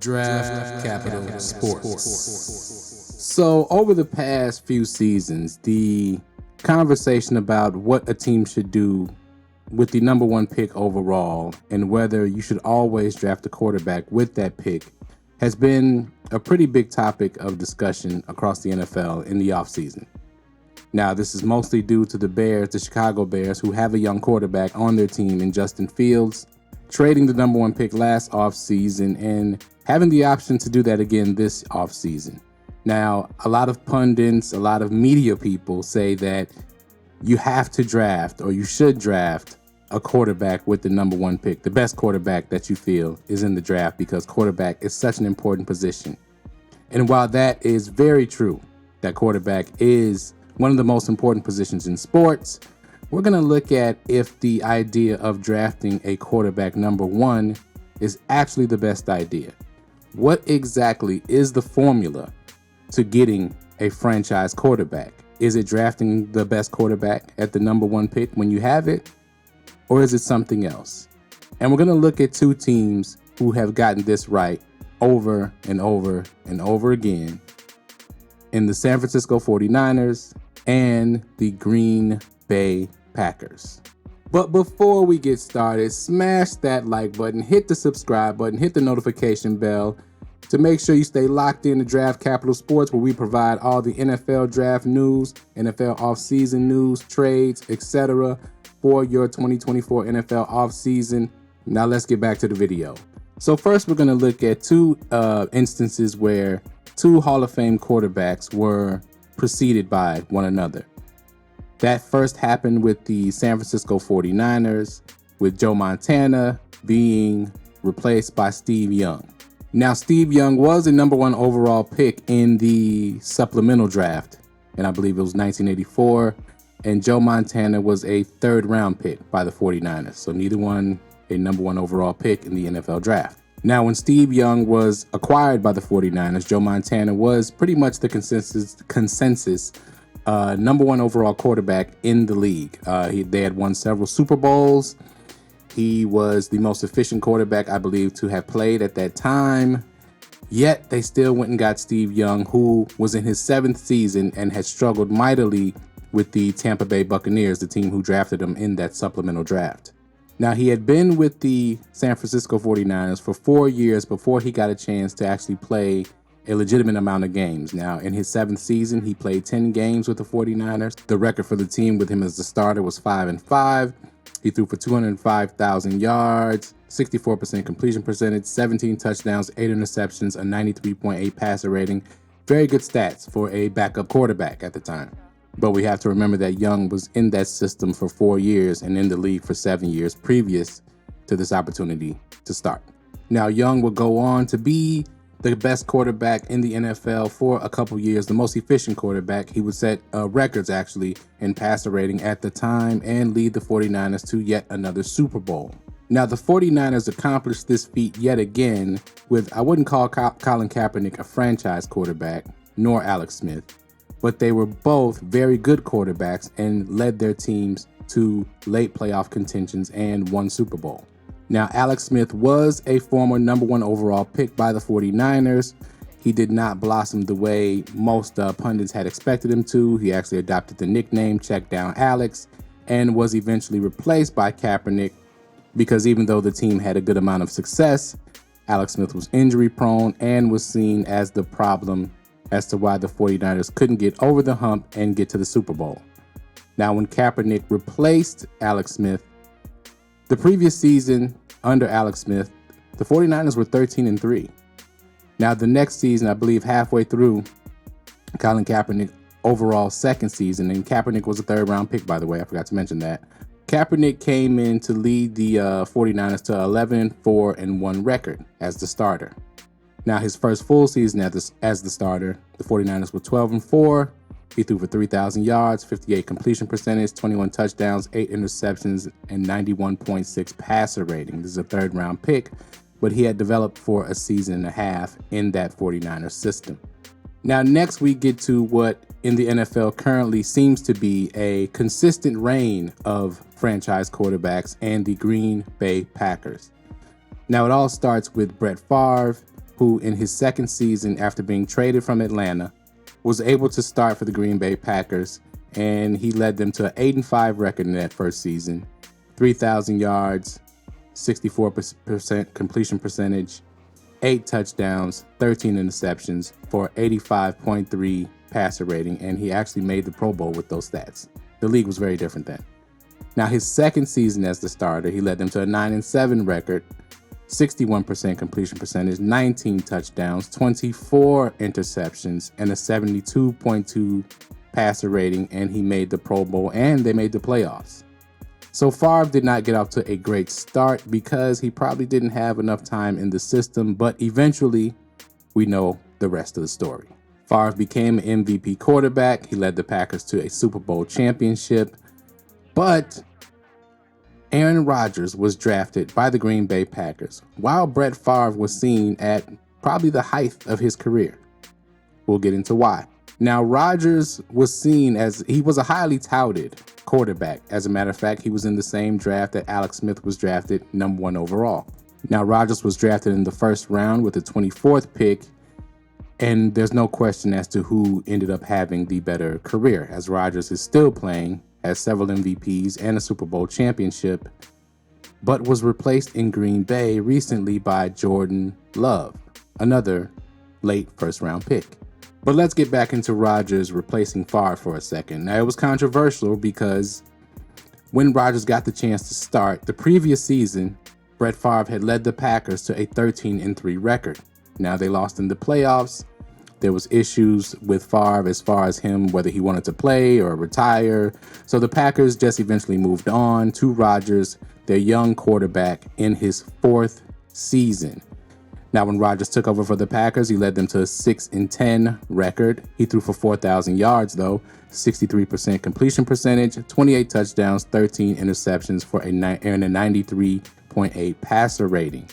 Draft Capital Sports. So, over the past few seasons, the conversation about what a team should do with the number one pick overall and whether you should always draft a quarterback with that pick has been a pretty big topic of discussion across the NFL in the offseason. Now, this is mostly due to the Chicago Bears, who have a young quarterback on their team in Justin Fields, trading the number one pick last offseason and having the option to do that again this offseason. Now, a lot of pundits, a lot of media people say that you have to draft, or you should draft, a quarterback with the number one pick, the best quarterback that you feel is in the draft, because quarterback is such an important position. And while that is very true, that quarterback is one of the most important positions in sports, we're going to look at if the idea of drafting a quarterback number one is actually the best idea. What exactly is the formula to getting a franchise quarterback? Is it drafting the best quarterback at the number one pick when you have it? Or is it something else? And we're going to look at two teams who have gotten this right over and over and over again, in the San Francisco 49ers and the Green Bay Packers. But before we get started, smash that like button, hit the subscribe button, hit the notification bell to make sure you stay locked in to Draft Capital Sports, where we provide all the NFL draft news, NFL offseason news, trades, etc. for your 2024 NFL offseason. Now let's get back to the video. So first, we're going to look at two instances where two Hall of Fame quarterbacks were preceded by one another. That first happened with the San Francisco 49ers, with Joe Montana being replaced by Steve Young. Now, Steve Young was the number one overall pick in the supplemental draft, and I believe it was 1984, and Joe Montana was a third round pick by the 49ers, so neither one a number one overall pick in the NFL draft. Now, when Steve Young was acquired by the 49ers, Joe Montana was pretty much the consensus number one overall quarterback in the league. They had won several Super Bowls. He was the most efficient quarterback, I believe, to have played at that time. Yet they still went and got Steve Young, who was in his seventh season and had struggled mightily with the Tampa Bay Buccaneers, the team who drafted him in that supplemental draft. Now, he had been with the San Francisco 49ers for 4 years before he got a chance to actually play a legitimate amount of games. Now, in his seventh season, he played 10 games with the 49ers. The record for the team with him as the starter was 5-5. He threw for 205,000 yards, 64% completion percentage, 17 touchdowns, 8 interceptions, a 93.8 passer rating. Very good stats for a backup quarterback at the time. But we have to remember that Young was in that system for 4 years and in the league for 7 years previous to this opportunity to start. Now, Young would go on to be the best quarterback in the NFL for a couple years, the most efficient quarterback. He would set records, actually, in passer rating at the time and lead the 49ers to yet another Super Bowl. Now, the 49ers accomplished this feat yet again with, I wouldn't call Colin Kaepernick a franchise quarterback, nor Alex Smith, but they were both very good quarterbacks and led their teams to late playoff contentions and won Super Bowl. Now, Alex Smith was a former number one overall pick by the 49ers. He did not blossom the way most pundits had expected him to. He actually adopted the nickname Check Down Alex and was eventually replaced by Kaepernick, because even though the team had a good amount of success, Alex Smith was injury prone and was seen as the problem as to why the 49ers couldn't get over the hump and get to the Super Bowl. Now, when Kaepernick replaced Alex Smith, the previous season under Alex Smith, the 49ers were 13-3. Now, the next season, I believe halfway through Colin Kaepernick overall second season, and Kaepernick was a third round pick, by the way, I forgot to mention that. Kaepernick came in to lead the 49ers to 11-4-1 record as the starter. Now, his first full season as the starter, the 49ers were 12-4. He threw for 3,000 yards, 58 completion percentage, 21 touchdowns, 8 interceptions, and 91.6 passer rating. This is a third round pick, but he had developed for a season and a half in that 49ers system. Now, next we get to what in the NFL currently seems to be a consistent reign of franchise quarterbacks and the Green Bay Packers. Now, it all starts with Brett Favre who in his second season after being traded from Atlanta was able to start for the Green Bay Packers, and he led them to an 8-5 record in that first season, 3,000 yards, 64% completion percentage, 8 touchdowns, 13 interceptions for 85.3 passer rating, and he actually made the Pro Bowl with those stats. The league was very different then. Now, his second season as the starter, he led them to a 9-7 record, 61% completion percentage, 19 touchdowns, 24 interceptions, and a 72.2 passer rating, and he made the Pro Bowl and they made the playoffs. So Favre did not get off to a great start because he probably didn't have enough time in the system, but eventually we know the rest of the story. Favre became an MVP quarterback. He led the Packers to a Super Bowl championship, but Aaron Rodgers was drafted by the Green Bay Packers while Brett Favre was seen at probably the height of his career. We'll get into why. Now, Rodgers was seen as he was a highly touted quarterback. As a matter of fact, he was in the same draft that Alex Smith was drafted number 1 overall. Now, Rodgers was drafted in the first round with the 24th pick, and there's no question as to who ended up having the better career, as Rodgers is still playing, has several MVPs and a Super Bowl championship, but was replaced in Green Bay recently by Jordan Love, another late first-round pick. But let's get back into Rodgers replacing Favre for a second. Now, it was controversial because when Rodgers got the chance to start, the previous season, Brett Favre had led the Packers to a 13-3 record. Now, they lost in the playoffs. There was issues with Favre as far as him, whether he wanted to play or retire. So the Packers just eventually moved on to Rodgers, their young quarterback, in his 4th season. Now, when Rodgers took over for the Packers, he led them to a 6-10 record. He threw for 4,000 yards, though, 63% completion percentage, 28 touchdowns, 13 interceptions for a 93.8 passer rating.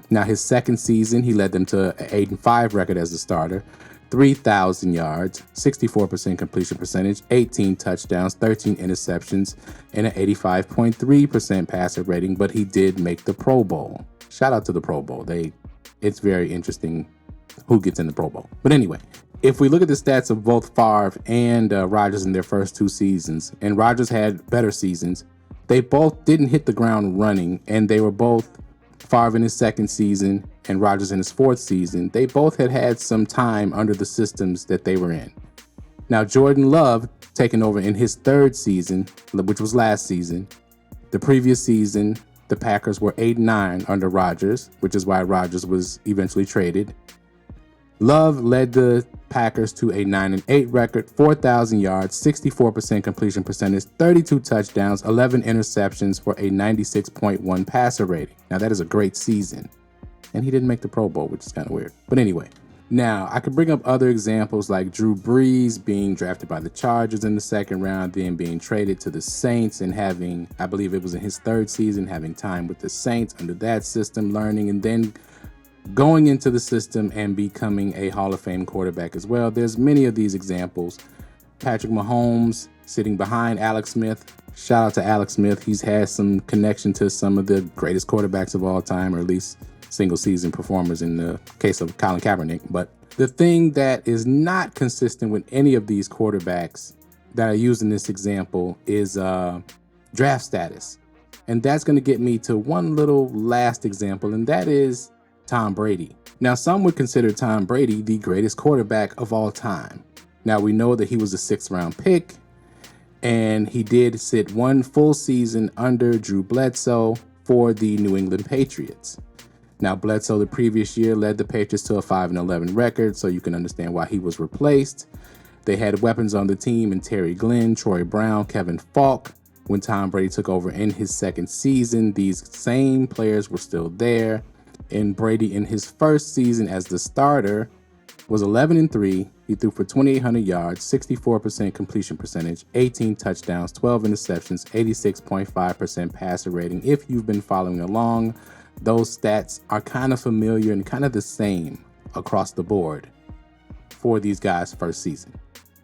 Now, his second season, he led them to an 8-5 record as a starter, 3,000 yards, 64% completion percentage, 18 touchdowns, 13 interceptions, and an 85.3% passer rating, but he did make the Pro Bowl. Shout out to the Pro Bowl. It's very interesting who gets in the Pro Bowl. But anyway, if we look at the stats of both Favre and Rodgers in their first 2 seasons, and Rodgers had better seasons, they both didn't hit the ground running, and they were both, Favre in his second season and Rodgers in his 4th season, they both had some time under the systems that they were in. Now, Jordan Love taking over in his 3rd season, which was last season. The previous season, the Packers were 8-9 under Rodgers, which is why Rodgers was eventually traded. Love led the Packers to a 9-8 record, 4,000 yards, 64% completion percentage, 32 touchdowns, 11 interceptions for a 96.1 passer rating. Now, that is a great season. And he didn't make the Pro Bowl, which is kind of weird. But anyway, now I could bring up other examples like Drew Brees being drafted by the Chargers in the 2nd round, then being traded to the Saints and having, I believe it was in his 3rd season, having time with the Saints under that system, learning, and then going into the system and becoming a Hall of Fame quarterback as well. There's many of these examples. Patrick Mahomes sitting behind Alex Smith. Shout out to Alex Smith. He's had some connection to some of the greatest quarterbacks of all time, or at least single season performers in the case of Colin Kaepernick. But the thing that is not consistent with any of these quarterbacks that I use in this example is draft status. And that's going to get me to one little last example, and that is Tom Brady. Now, some would consider Tom Brady the greatest quarterback of all time. Now, we know that he was a 6th-round pick, and he did sit 1 full season under Drew Bledsoe for the New England Patriots. Now, Bledsoe the previous year led the Patriots to a 5-11 record, so you can understand why he was replaced. They had weapons on the team in Terry Glenn, Troy Brown, Kevin Falk. When Tom Brady took over in his 2nd season, these same players were still there. And Brady in his 1st season as the starter was 11-3. He threw for 2,800 yards, 64% completion percentage, 18 touchdowns, 12 interceptions, 86.5% passer rating. If you've been following along, those stats are kind of familiar and kind of the same across the board for these guys' first season.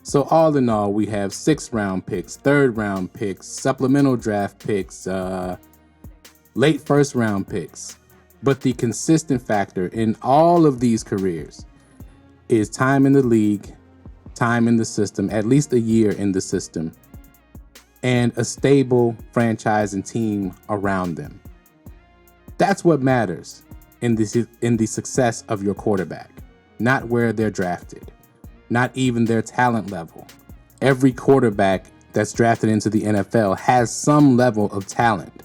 So all in all, we have 6th-round picks, 3rd-round picks, supplemental draft picks, late 1st-round picks. But the consistent factor in all of these careers is time in the league, time in the system, at least a year in the system, and a stable franchise and team around them. That's what matters in the success of your quarterback, not where they're drafted, not even their talent level. Every quarterback that's drafted into the NFL has some level of talent,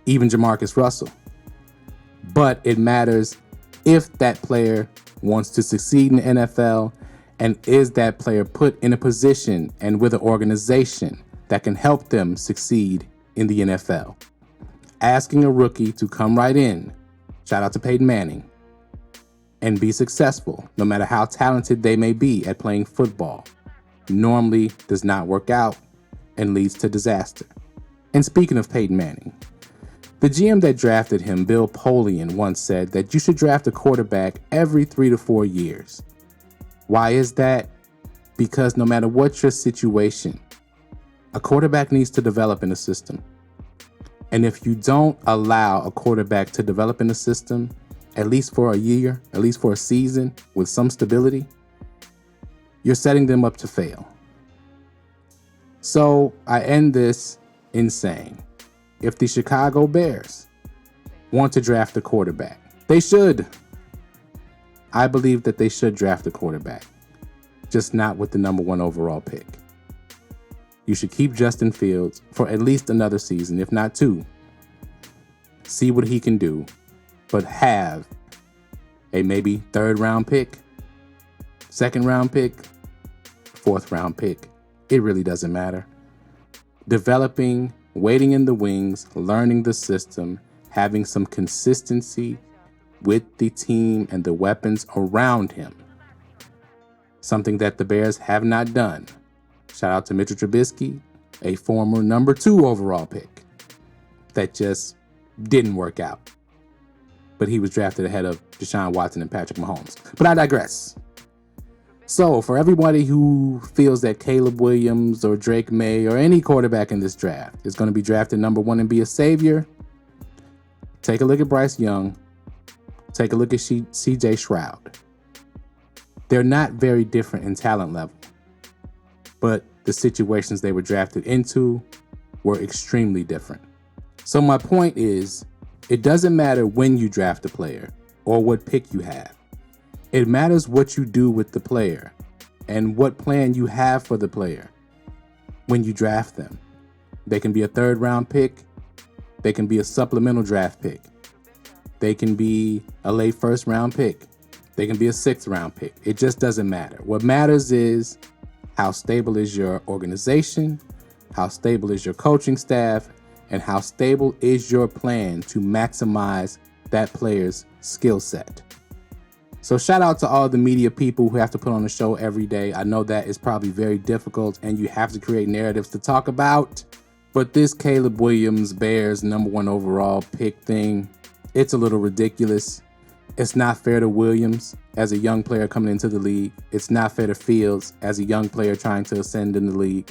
even Jamarcus Russell. But it matters if that player wants to succeed in the NFL, and is that player put in a position and with an organization that can help them succeed in the NFL. Asking a rookie to come right in, shout out to Peyton Manning, and be successful, no matter how talented they may be at playing football, normally does not work out and leads to disaster. And speaking of Peyton Manning, the GM that drafted him, Bill Polian, once said that you should draft a quarterback every 3 to 4 years. Why is that? Because no matter what your situation, a quarterback needs to develop in the system. And if you don't allow a quarterback to develop in the system, at least for a year, at least for a season with some stability, you're setting them up to fail. So I end this in saying, if the Chicago Bears want to draft a quarterback, they should. I believe that they should draft a quarterback, just not with the number 1 overall pick. You should keep Justin Fields for at least another season, if not 2. See what he can do, but have a maybe 3rd round pick, 2nd round pick, 4th round pick. It really doesn't matter. Developing, waiting in the wings, learning the system, having some consistency with the team and the weapons around him. Something that the Bears have not done. Shout out to Mitchell Trubisky, a former number 2 overall pick that just didn't work out. But he was drafted ahead of Deshaun Watson and Patrick Mahomes. But I digress. So for everybody who feels that Caleb Williams or Drake May or any quarterback in this draft is going to be drafted number 1 and be a savior, take a look at Bryce Young. Take a look at CJ Stroud. They're not very different in talent level, but the situations they were drafted into were extremely different. So my point is, it doesn't matter when you draft a player or what pick you have. It matters what you do with the player and what plan you have for the player when you draft them. They can be a 3rd round pick. They can be a supplemental draft pick. They can be a late 1st round pick. They can be a 6th round pick. It just doesn't matter. What matters is how stable is your organization, how stable is your coaching staff, and how stable is your plan to maximize that player's skill set. So shout out to all the media people who have to put on a show every day. I know that is probably very difficult and you have to create narratives to talk about. But this Caleb Williams Bears number 1 overall pick thing, it's a little ridiculous. It's not fair to Williams as a young player coming into the league. It's not fair to Fields as a young player trying to ascend in the league.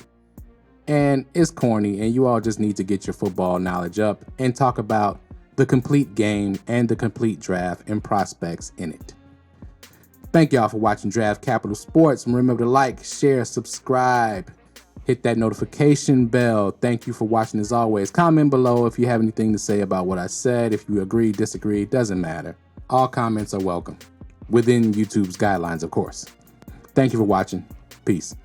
And it's corny, and you all just need to get your football knowledge up and talk about the complete game and the complete draft and prospects in it. Thank y'all for watching Draft Capital Sports. And remember to like, share, subscribe. Hit that notification bell. Thank you for watching as always. Comment below if you have anything to say about what I said. If you agree, disagree, it doesn't matter. All comments are welcome. Within YouTube's guidelines, of course. Thank you for watching. Peace.